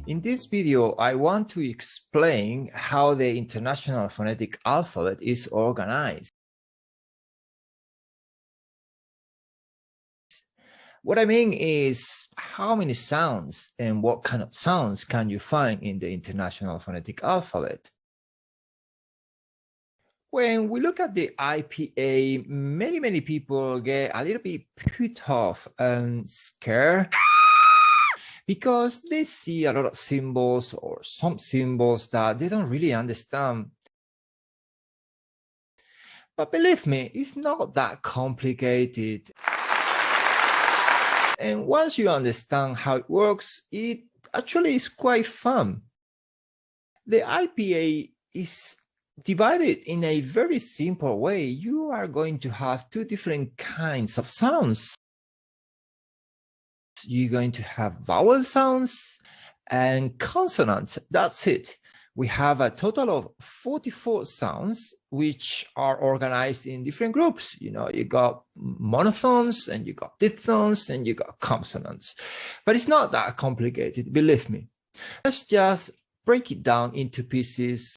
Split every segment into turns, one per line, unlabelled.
In this video, I want to explain how the International Phonetic Alphabet is organized. What I mean is how many sounds and what kind of sounds can you find in the International Phonetic Alphabet? When we look at the IPA, many people get a little bit put off and scared because they see a lot of symbols or some symbols that they don't really understand. But believe me, it's not that complicated. And once you understand how it works, it actually is quite fun. The IPA is divided in a very simple way. You are going to have two different kinds of sounds. You're going to have vowel sounds and consonants. That's it. We have a total of 44 sounds, which are organized in different groups. You got monothongs, and you got diphthongs, and you got consonants. But it's not that complicated, believe me. Let's just break it down into pieces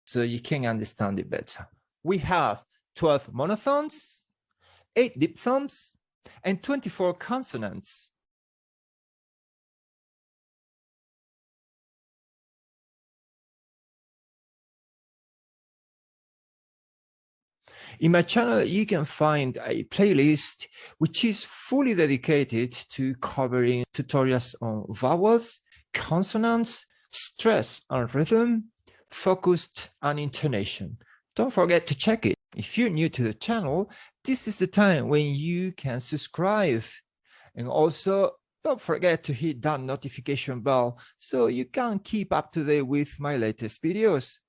so you can understand it better. We have 12 monothongs, 8 diphthongs, and 24 consonants. In my channel, you can find a playlist which is fully dedicated to covering tutorials on vowels, consonants, stress and rhythm, focused and intonation. Don't forget to check it. If you're new to the channel, this is the time when you can subscribe. And also, don't forget to hit that notification bell so you can keep up to date with my latest videos.